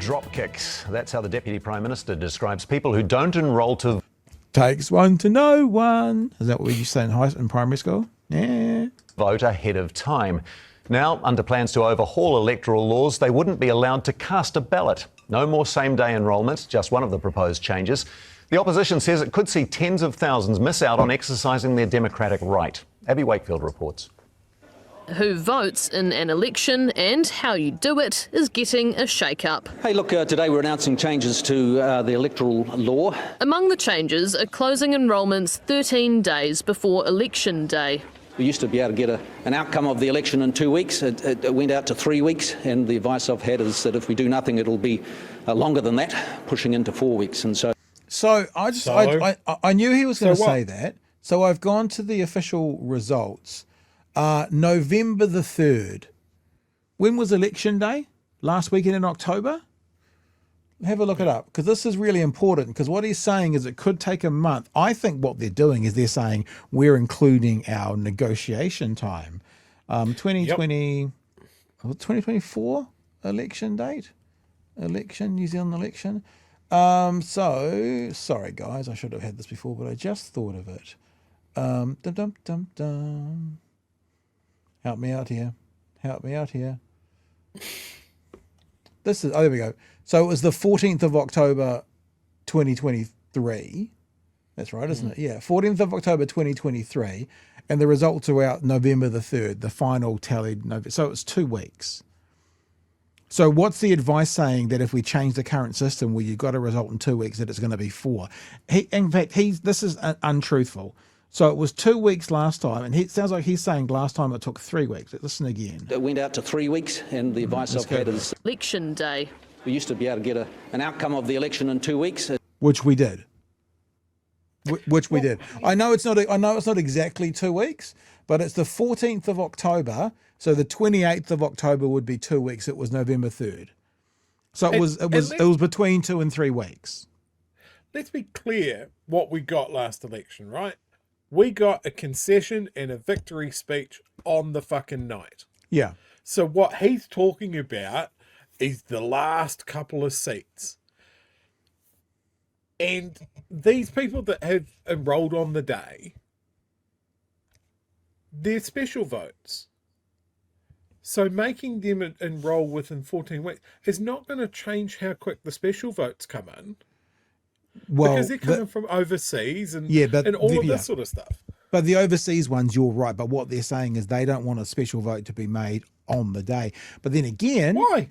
drop kicks. That's how the Deputy Prime Minister describes people who don't enrol to Takes one to know one. Is that what we used to say in primary school? Yeah. vote ahead of time. Now, under plans to overhaul electoral laws, they wouldn't be allowed to cast a ballot. No more same-day enrolment, just one of the proposed changes. The opposition says it could see tens of thousands miss out on exercising their democratic right. Abby Wakefield reports. Who votes in an election and how you do it is getting a shake-up. Hey, look, today we're announcing changes to the electoral law. Among the changes are closing enrolments 13 days before election day. We used to be able to get an outcome of the election in 2 weeks. It went out to 3 weeks, and the advice I've had is that if we do nothing, it'll be longer than that, pushing into 4 weeks. And so I knew he was going to say that. So I've gone to the official results. November the 3rd. When was election day? Last weekend in October? Have a look it up, because this is really important, because what he's saying is it could take a month. I think what they're doing is they're saying we're including our negotiation time. 2024 election date? New Zealand election. So, sorry guys, I should have had this before, but I just thought of it. Help me out here. This is, oh, there we go. So it was the 14th of October, 2023. That's right, isn't it? Yeah, 14th of October, 2023. And the results are out November the 3rd, the final tallied. So it's 2 weeks. So what's the advice saying that if we change the current system where you've got a result in 2 weeks, that it's going to be 4? This is untruthful. So it was 2 weeks last time, and it sounds like he's saying last time it took 3 weeks. Listen again. it went out to 3 weeks, and the advice I've had is Election day. we used to be able to get an outcome of the election in 2 weeks. Which we did. I know it's not exactly 2 weeks, but it's the 14th of October. So the 28th of October would be 2 weeks. It was November 3rd. So it was between 2 and 3 weeks. Let's be clear what we got last election, right? We got a concession and a victory speech on the fucking night. Yeah. So what he's talking about is the last couple of seats. And these people that have enrolled on the day, they're special votes. So making them enroll within 14 weeks is not going to change how quick the special votes come in. Well, because they're coming from overseas and all of this sort of stuff. But the overseas ones, you're right. But what they're saying is they don't want a special vote to be made on the day. But then again, why?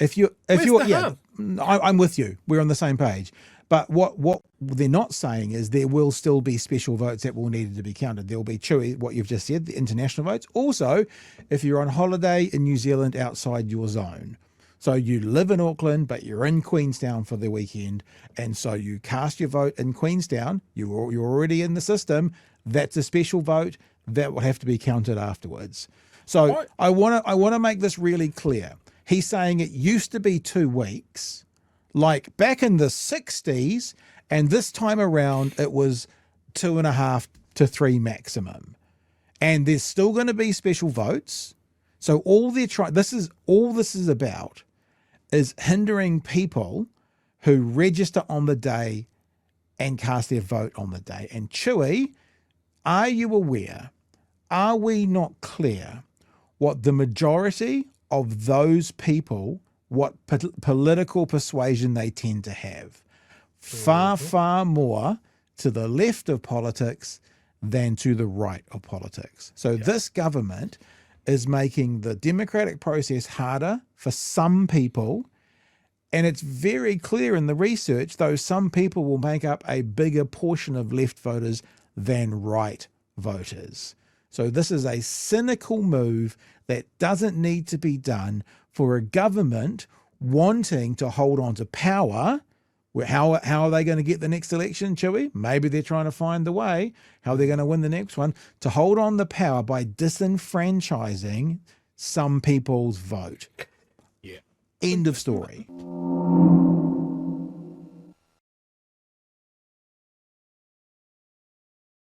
I'm with you. We're on the same page. But what they're not saying is there will still be special votes that will need to be counted. There will be, Chewie, what you've just said, the international votes. Also, if you're on holiday in New Zealand outside your zone. So you live in Auckland, but you're in Queenstown for the weekend, and so you cast your vote in Queenstown. You're already in the system. That's a special vote that will have to be counted afterwards. So what? I want to make this really clear. He's saying it used to be 2 weeks, like back in the 60s, and this time around it was 2.5 to 3 maximum. And there's still going to be special votes. So all this is about is hindering people who register on the day and cast their vote on the day. And Chewie, are you aware, are we not clear what the majority of those people, what political persuasion they tend to have? Far, far more to the left of politics than to the right of politics. So this government is making the democratic process harder for some people. And it's very clear in the research, though some people will make up a bigger portion of left voters than right voters. So this is a cynical move that doesn't need to be done for a government wanting to hold on to power. How are they going to get the next election, Chewie? Maybe they're trying to find the way, how they're going to win the next one, to hold on the power by disenfranchising some people's vote. Yeah. End of story.